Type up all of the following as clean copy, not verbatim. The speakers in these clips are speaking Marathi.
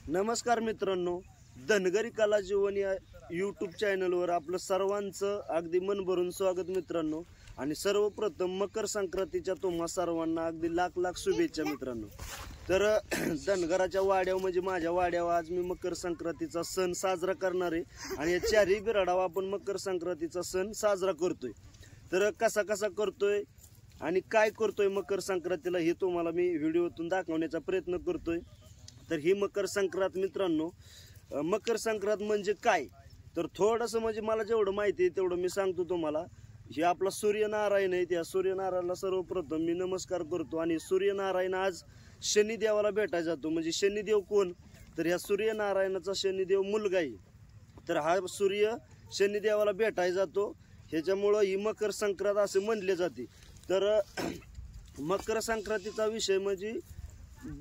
नमस्कार मित्रांनो, धनगरी कला जीवन या यूट्यूब चॅनलवर आपलं सर्वांचं अगदी मन भरून स्वागत मित्रांनो। आणि सर्वप्रथम मकर संक्रांतीच्या तुम्हा सर्वांना अगदी लाख लाख शुभेच्छा मित्रांनो। तर धनगराच्या वाड्यावर म्हणजे माझ्या वाड्यावर आज मी मकर संक्रांतीचा सण साजरा करणार आहे आणि या चारही बिराडावर आपण मकर संक्रांतीचा सण साजरा करतोय। तर कसा करतोय आणि काय करतोय मकर संक्रांतीला हे तुम्हाला मी व्हिडिओतून दाखवण्याचा प्रयत्न करतोय। तर ही मकर संक्रांत मित्रांनो, मकर संक्रांत म्हणजे काय तर थोडंसं म्हणजे मला जेवढं माहिती आहे तेवढं मी सांगतो तुम्हाला। हे आपला सूर्यनारायण आहे, त्या सूर्यनारायणाला सर्वप्रथम मी नमस्कार करतो। आणि सूर्यनारायण आज शनिदेवाला भेटायला जातो। म्हणजे शनिदेव कोण तर ह्या सूर्यनारायणाचा शनिदेव मुलगा आहे। तर हा सूर्य शनिदेवाला भेटायला जातो, ह्याच्यामुळं ही मकर संक्रांत असे म्हणले जाते। तर मकर संक्रांतीचा विषय म्हणजे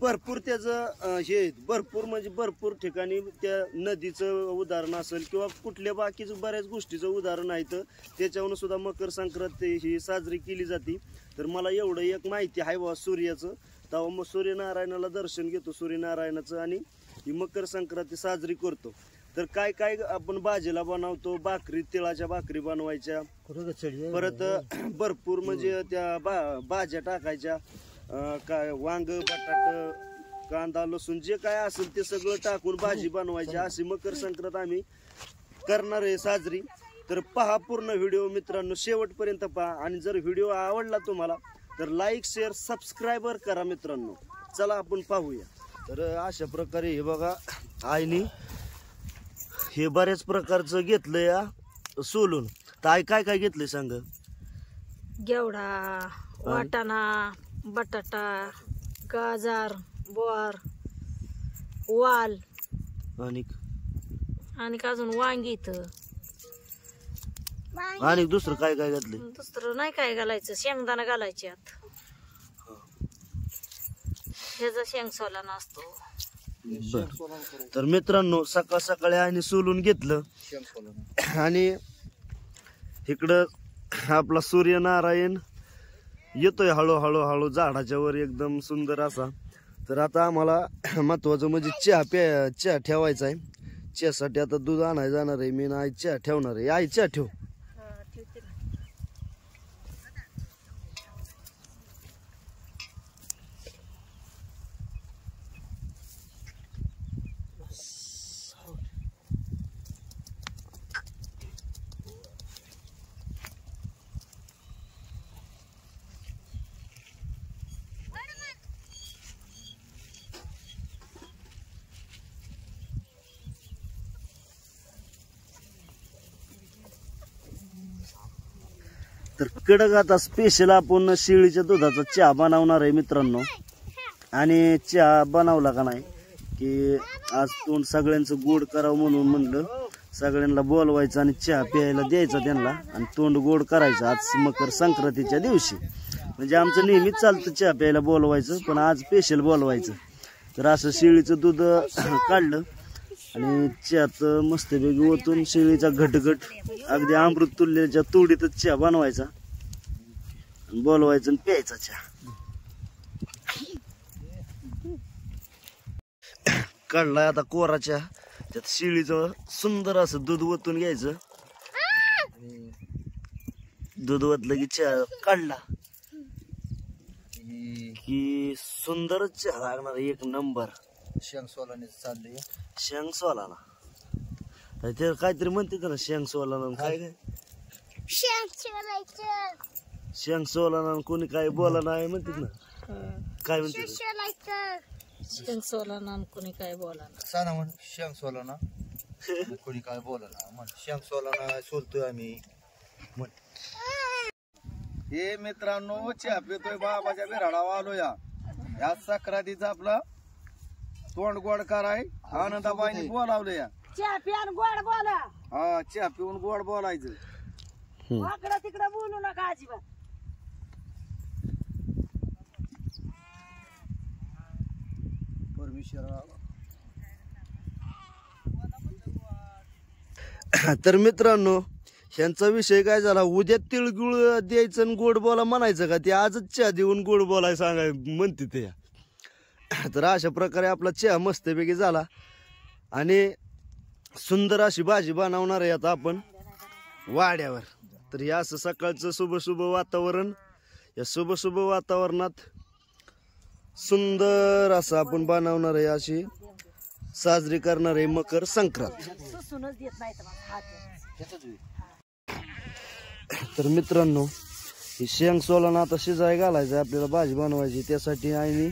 भरपूर त्याचं हे भरपूर म्हणजे भरपूर ठिकाणी त्या नदीचं उदाहरण असेल किंवा कुठल्या बाकीचं बऱ्याच गोष्टीचं उदाहरण आहे। तर त्याच्यावरून सुद्धा मकर संक्रांत ही साजरी केली जाते। तर मला एवढं एक माहिती आहे बाबा सूर्याचं, तेव्हा मग सूर्यनारायणाला दर्शन घेतो सूर्यनारायणाचं आणि ही मकर संक्रांती साजरी करतो। तर काय काय आपण भाजीला बनवतो, भाकरी तिळाच्या भाकरी बनवायच्या, परत भरपूर म्हणजे त्या भाज्या टाकायच्या, काय वांग बटाट कांदा लसूण जे काय असेल ते सगळं टाकून भाजी बनवायची। अशी मकर संक्रांत आम्ही करणार आहे साजरी। तर पहा पूर्ण व्हिडिओ मित्रांनो, शेवटपर्यंत पहा। आणि जर व्हिडिओ आवडला तुम्हाला तर लाईक शेअर सबस्क्राईबर करा मित्रांनो। चला आपण पाहूया। तर अशा प्रकारे हे बघा आईने हे बऱ्याच प्रकारचं घेतलंय या सोलून। तर आई काय काय घेतलंय सांग? घेवडा, वाटाणा, बटाटा, गाजर, बोर, वाल आणि अजून वांगी। आणि दुसरं काय काय घातलंय? दुसरं नाही काय घालायचं, शेंगदाणा घालायचे आत, ह्याचा शेंग सोला नसतो। तर मित्रांनो सकाळ सकाळी आईने सोलून घेतलं आणि इकडं आपला सूर्यनारायण येतोय हळूहळू झाडाच्या वर एकदम सुंदर असा। तर आता आम्हाला महत्वाचं म्हणजे चहा ठेवायचा आहे। चहासाठी आता दूध आणायला जाणार आहे मी, आई चहा ठेवणार आहे। आई चहा ठेव। तर कडक आता स्पेशल आपण शेळीच्या दुधाचा चहा बनवणार आहे मित्रांनो। आणि चहा बनवला का नाही की आज तोंड सगळ्यांचं गोड करावं म्हणून म्हणलं सगळ्यांना बोलवायचं आणि चहा प्यायला द्यायचा त्यांना आणि तोंड गोड करायचं आज मकर संक्रांतीच्या दिवशी। म्हणजे आमचं नेहमीच चालतं चहा प्यायला बोलवायचं, पण आज स्पेशल बोलवायचं। तर असं शेळीचं दूध काढलं आणि चहात मस्तपैकी ओतून शेळीचा घटघट अगदी अमृत तुल्ल्याच्या तोडीतच चहा बनवायचा, बोलवायचं आणि प्यायचा चहा। काढलाय आता कोरा चहा, त्यात शेळीचं सुंदर असं दूध ओतून घ्यायचं। दूध ओतलं की चहा काढला की सुंदरच चहा लागणार एक नंबर। शेंग सोलाने चाललंय, शेंग सोलाना ते काहीतरी म्हणते ना, शेंग सोलाना काय काय शेंग सोलाना कोणी काय बोला नाही म्हणते ना, काय म्हणते शेंग सोला कोणी काय बोला सांगा म्हण शेंग सोलाना कोणी काय बोला म्हण शेंग सोलाना सोलतोय आम्ही म्हण। हे मित्रांनो चहा पितोय बाबाच्या बिराडावर आलो या संक्रांतीचा आपला तोंड गोड कराय आनंदाबाईने बोलावलं या। चहा पिऊन गोड बोला, हा चहा पिऊन गोड बोलायचं, वाकडं तिकडं बोलू नका अजिबात। तर मित्रांनो ह्यांचा विषय काय झाला, उद्या तिळगुळ द्यायचं आणि गोड बोला म्हणायचं का, ते आजच चहा देऊन गोड बोलाय सांगाय म्हणते ते। तर अशा प्रकारे आपला चहा मस्तपैकी झाला आणि सुंदर अशी भाजी बनवणार आहे आता आपण वाड्यावर. तर हे असं सकाळचं शुभ वातावरण, या शुभ वातावरणात सुंदर असं आपण बनवणार आहे, अशी साजरी करणार आहे मकर संक्रांत. तर मित्रांनो, ही शेंग सोलाना आता शिजाय घालायचं आपल्याला, भाजी बनवायची. त्यासाठी आईने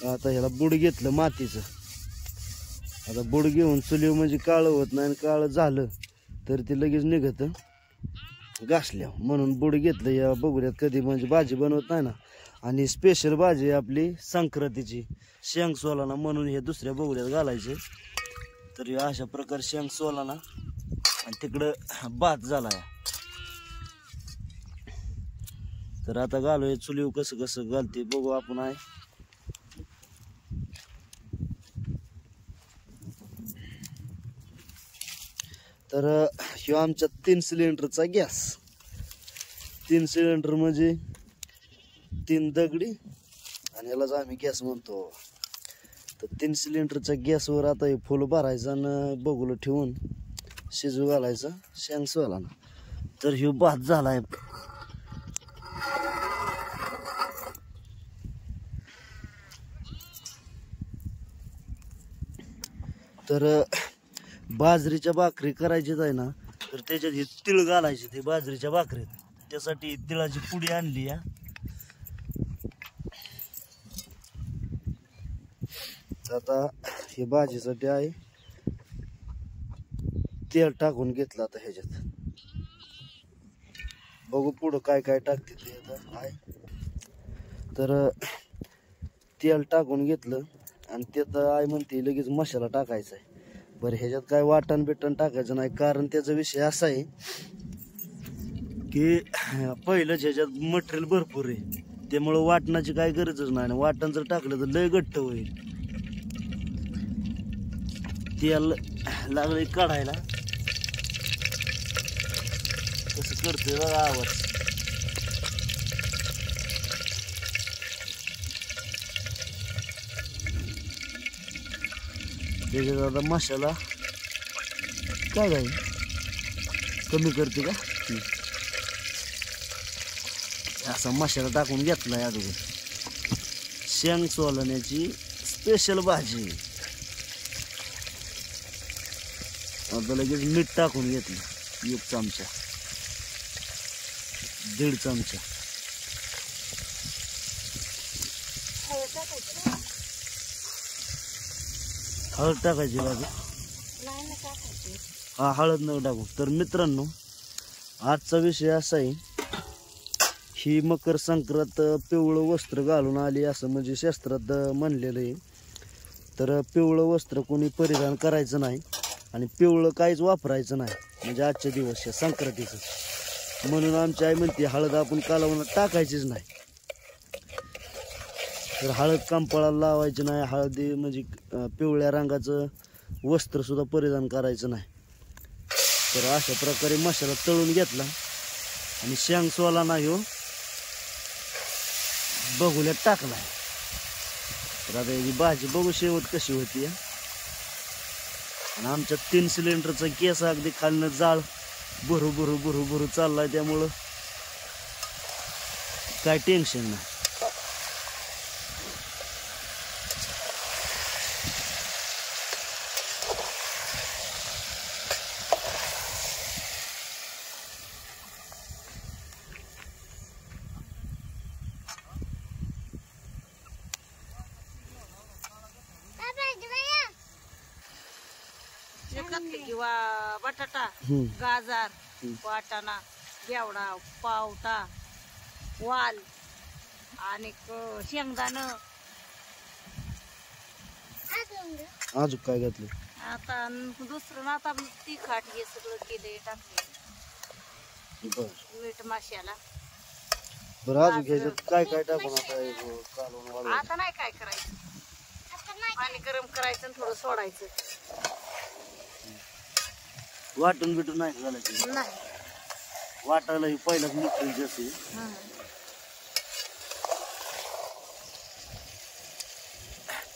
आता ह्याला बुड घेतलं मातीचं. आता बुड घेऊन चुलीव म्हणजे काळं होत नाही, काळं झालं तर ते लगेच निघत घासल्या, म्हणून बुड घेतलं या बघूयात. कधी म्हणजे भाजी बनवत नाही ना, आणि स्पेशल भाजी आहे आपली संक्रांतीची शेंग सोलाना, म्हणून हे दुसऱ्या बघूयात घालायचे. तर अशा प्रकारे शेंग सोलाना आणि तिकडं भात झाला. तर आता घालूया चुलीव, कसं कसं घालते बघू आपण. आहे तर ह्यो आमच्या 3 सिलेंडरचा गॅस. 3 सिलेंडर म्हणजे 3 दगडी, आणि यालाच आम्ही गॅस म्हणतो. तर 3 सिलेंडरच्या गॅसवर आता हे फुल भरायचं आणि बघूला ठेवून शिजू घालायचं शेंग सोलाना. तर ह्यो भात झालाय. तर बाजरीच्या भाकरी करायचीच आहे ना, तर त्याच्यात हे तिळ घालायचे ते बाजरीच्या भाकरीत. त्यासाठी तिळाची पुडी आणली या. आता हे भाजीसाठी आहे, तेल टाकून घेतलं आता ह्याच्यात. बघू पुढं काय काय टाकते ते आता. आहे तर तेल टाकून घेतलं आणि त्यात आई म्हणते लगेच मसाला टाकायचा आहे. बरं, ह्याच्यात काय वाटण बिटण टाकायचं नाही, कारण त्याचा विषय असा आहे की पहिलंच ह्याच्यात मटेरियल भरपूर आहे, त्यामुळं वाटणाची काय गरजच नाही. वाटण जर टाकलं तर लय घट्ट होईल. तेल लागले काढायला, कसं करतोय बघा आवाज. त्याच्यात आता मसाला काय काय कमी करते का, असा मसाला टाकून घेतलाय. अगोदर शेंग सोलाण्याची स्पेशल भाजी. आता लगेच मीठ टाकून घेतलं, 1 चमचा, 1.5 चमचा. हळद टाकायची बाजू, हा हळद न टाकू. तर मित्रांनो, आजचा विषय असा आहे, ही मकर संक्रांत पिवळं वस्त्र घालून आली असं म्हणजे शास्त्रात म्हणलेलं आहे. तर पिवळं वस्त्र कोणी परिधान करायचं नाही आणि पिवळं काहीच वापरायचं नाही म्हणजे आजच्या दिवस या संक्रांतीचं. म्हणून आमची आई म्हणते हळद आपण कालवणात टाकायचीच नाही. तर हळद कंपाळाला लावायची नाही, हळदी म्हणजे पिवळ्या रंगाचं वस्त्र सुद्धा परिधान करायचं नाही. तर अशा प्रकारे मसाला तळून घेतला आणि शेंग सोलाना ह्यो बघूल्यात टाकलाय. तर आता याची भाजी बघू शेवट कशी होती. आणि आमच्या 3 सिलेंडरचा गॅस अगदी खालनं जाळ भरू भरू भरू भरू चाललाय, त्यामुळं काय टेन्शन नाही. किंवा बटाटा, गाजर, वाटाणा, घेवडा, पावटा, वाल आणि शेंगदाणं. अजून काय घातलं आता दुसरं आता तिखट हे सगळं केले, टाकले मीठ मसाला. बरं, अजून घ्यायचं काय काय टाकून आता नाही काय करायचं, पाणी गरम करायचं आणि थोडं सोडायचं. वाटण बिटून नाही घालायचं, नाही वाटायला ही पहिलाच मटेरियल जसे.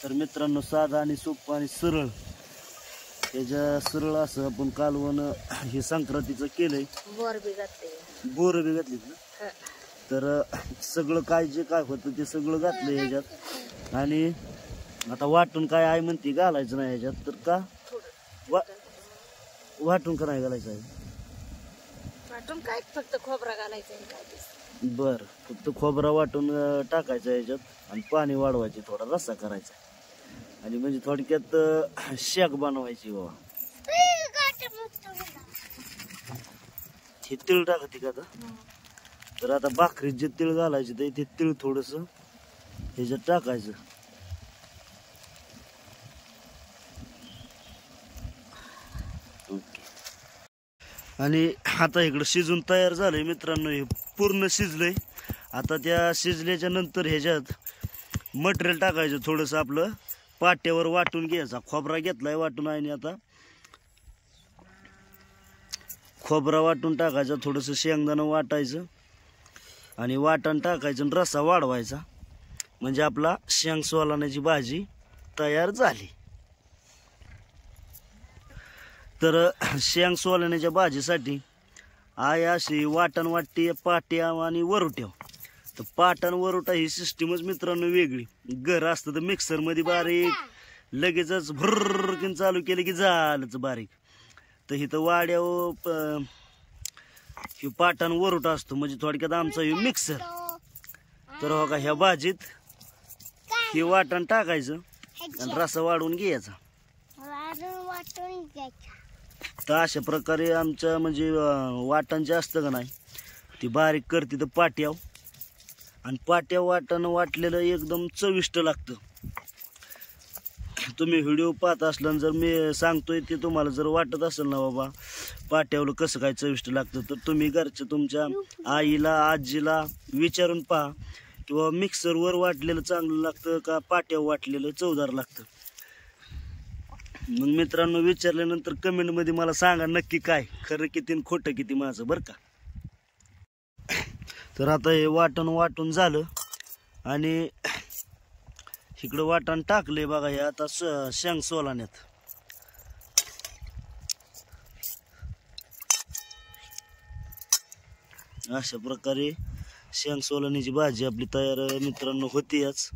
तर मित्रांनो, साधा आणि सोपं आणि सरळ त्याच्या सरळ असं आपण कालवण हे संक्रांतीचं केलंय. बोर बी घातले. बोरं बी घातलीत ना. तर सगळं काय जे काय होतं ते सगळं घातलं ह्याच्यात. आणि आता वाटून काय आहे म्हणते घालायचं नाही ह्याच्यात. तर का वाटून का नाही घालायचं आहे? वाटून काय फक्त खोबरा घालायचं. बर, फक्त खोबरा वाटून टाकायचा ह्याच्यात आणि पाणी वाढवायचे, थोडा रस्सा करायचा आणि म्हणजे थोडक्यात शेक बनवायची बाबा. हे तीळ टाकते का आता? तर आता भाकरीत जे तीळ घालायचे ते तीळ थोडस ह्याच्यात टाकायचं. आणि आता इकडं शिजून तयार झालंय मित्रांनो. हे पूर्ण शिजलंय. आता त्या शिजल्याच्या नंतर ह्याच्यात मटेरियल टाकायचं थोडंसं, आपलं पाट्यावर वाटून घ्यायचा. खोबरा घेतलाय वाटून आहे. आता खोबरा वाटून टाकायचा, थोडंसं शेंगदाणं वाटायचं आणि वाटण टाकायचं आणि रस्सा वाढवायचा. म्हणजे आपला शेंग सोलाण्याची भाजी तयार झाली. तर शेंग सोलाण्याच्या भाजीसाठी आई अशी वाटण वाटते पाट्या आणि वरोट्या. तर पाटण वरोटा ही सिस्टीमच मित्रांनो वेगळी. घर असतं तर मिक्सरमध्ये बारीक लगेचच भुर्रकीन चालू केलं की झालंच बारीक. तर इथं वाड्यावर हे पाटण वरोटा असतो, म्हणजे थोडक्यात आमचा हे मिक्सर. तर हो का, ह्या भाजीत हे वाटण टाकायचं आणि रस्सा वाढवून घ्यायचा. तर अशा प्रकारे आमच्या म्हणजे वाटण जे असतं का नाही ती बारीक करते तर पाट्याव. आणि पाट्या वाटण वाटलेलं एकदम चविष्ट लागतं. तुम्ही व्हिडिओ पाहत असला जर मी सांगतोय ते तुम्हाला जर वाटत असेल ना बाबा पाट्यावलं कसं काय चविष्ट लागतं, तर तुम्ही घरच्या तुमच्या आईला आजीला विचारून पहा किंवा मिक्सरवर वाटलेलं चांगलं लागतं का पाट्यावर वाटलेलं चवदार लागतं. मग मित्रांनो विचारल्यानंतर कमेंटमध्ये मला सांगा नक्की काय खरं किती आणि खोटं किती माझं, बरं का. तर आता हे वाटण वाटून झालं आणि इकडं वाटण टाकले बघा. हे आता शेंग सोलाण्यात. अशा प्रकारे शेंग सोलाण्याची भाजी आपली तयार मित्रांनो होतीच.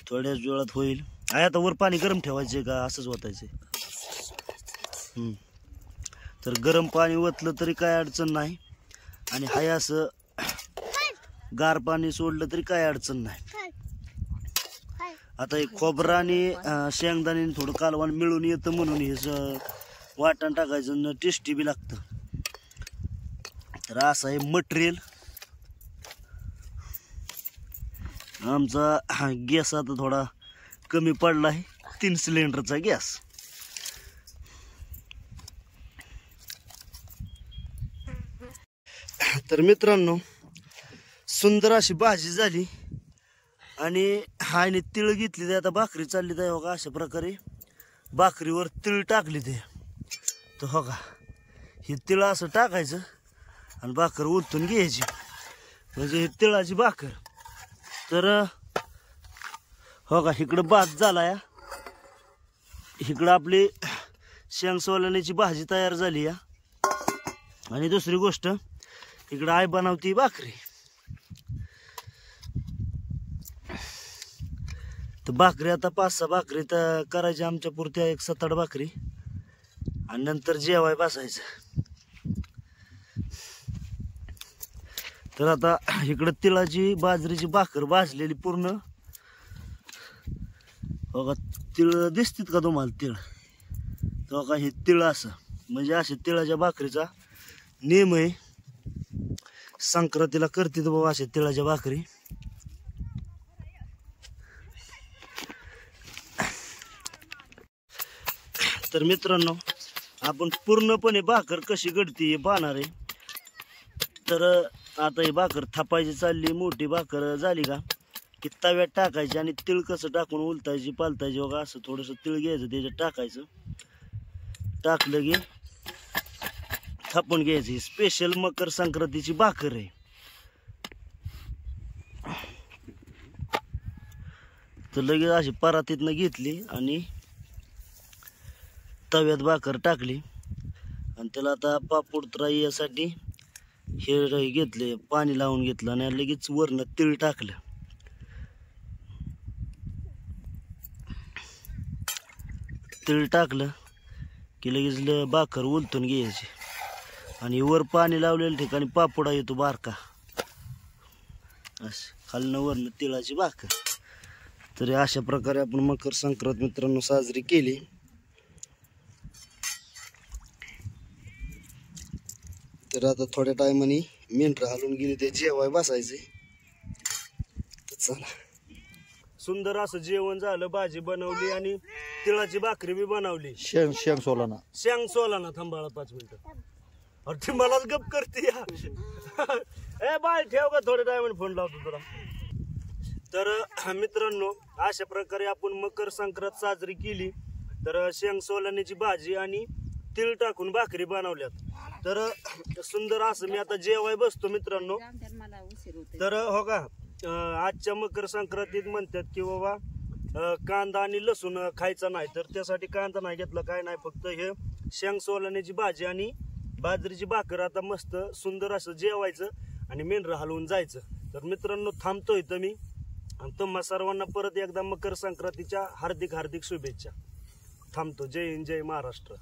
थोड्याच वेळात होईल. आहे आता वर पाणी गरम ठेवायचे का असंच ओतायचे? तर गरम पाणी ओतलं तरी काय अडचण नाही आणि हाय असं गार पाणी सोडलं तरी काय अडचण नाही. आता हे खोबरा आणि शेंगदाणे थोडं कालवण मिळून येतं म्हणून हे वाटण टाकायचं टेस्टी बी लागतं. तर असं आहे मटेरियल. आमचा गॅस आता थोडा कमी पडला आहे, 3 सिलेंडरचा गॅस. तर मित्रांनो सुंदर अशी भाजी झाली आणि हायने तिळ घेतली. ते आता भाकरी चालली तर हो का अशा प्रकारे भाकरीवर तिळ टाकली ते. तर हो का हे तिळ असं टाकायचं आणि भाकर उलटून घ्यायची म्हणजे हे तिळाची भाकर. तर हो का इकडं भात झाला या, इकडं आपली शेंग सोलाण्याची भाजी तयार झाली या. आणि दुसरी गोष्ट इकडं आई बनवती भाकरी. तर भाकरी आता 5-6 भाकरी तर करायची आमच्या पुरत्या, 1 7-8 भाकरी आणि नंतर जेवाय बसायचं. तर आता इकडं तिळाची बाजरीची भाकर भाजलेली पूर्ण. बघा तिळ दिसतात का तुम्हाला? तिळ तर बघा हे तिळ असं म्हणजे असे तिळाच्या भाकरीचा नेम आहे. संक्रांतीला करते तर बाबा असे तिळाच्या भाकरी. तर मित्रांनो आपण पूर्णपणे भाकर कशी घडते हे पाहणार आहे. तर आता ही भाकर थापायची चालली. मोठी भाकर झाली का की तव्यात टाकायची आणि तिळ कसं टाकून उलटायची पालतायची बघा. असं थोडंसं तिळ घ्यायचं त्याच्यात टाकायचं. टाकलं की थापून घ्यायची. स्पेशल मकर संक्रांतीची भाकर आहे. तर लगेच अशी परातीतनं घेतली आणि तव्यात भाकर टाकली आणि त्याला आता पापड त्राई यासाठी हे घेतले, पाणी लावून घेतलं आणि लगेच वरनं तीळ टाकलं. तीळ टाकलं की लगेच भाकर उलटून घ्यायची आणि वर पाणी लावलेल्या ठिकाणी पापडा येतो बारका, असं खालनं वरनं तिळाची भाकर. तरी अशा प्रकारे आपण मकर संक्रांत मित्रांनो साजरी केली. तर आता थोड्या टायमाने मेंढरं हलून गेली, ते जेवाय बसायचे. चला, सुंदर असं जेवण झालं, भाजी बनवली आणि तिळाची भाकरी बी बनवली. शेंग सोलाना सोला थांबाळा 5 मिनिटं. अरे ती मलाच गप करते या. ए बाय ठेव का, थोड्या टायमाने फोन लावतो तुला. तर मित्रांनो अशा प्रकारे आपण मकर संक्रांत साजरी केली. तर शेंग सोलाण्याची भाजी आणि तीळ टाकून भाकरी बनवल्यात. तर सुंदर असं मी आता जेवाय बसतो मित्रांनो. तर हो का, आजच्या मकर संक्रांतीत म्हणतात की बाबा कांदा आणि लसूण खायचा नाही, तर त्यासाठी कांदा नाही घेतला, काय नाही, फक्त हे शेंग सोलाण्याची भाजी आणि बाजरीची भाकर आता मस्त सुंदर असं जेवायचं आणि मेंढरं हलवून जायचं. तर मित्रांनो थांबतोय तर मी, आणि तुम्हा सर्वांना परत एकदा मकर संक्रांतीच्या हार्दिक हार्दिक शुभेच्छा. थांबतो. जय हिंद, जय महाराष्ट्र.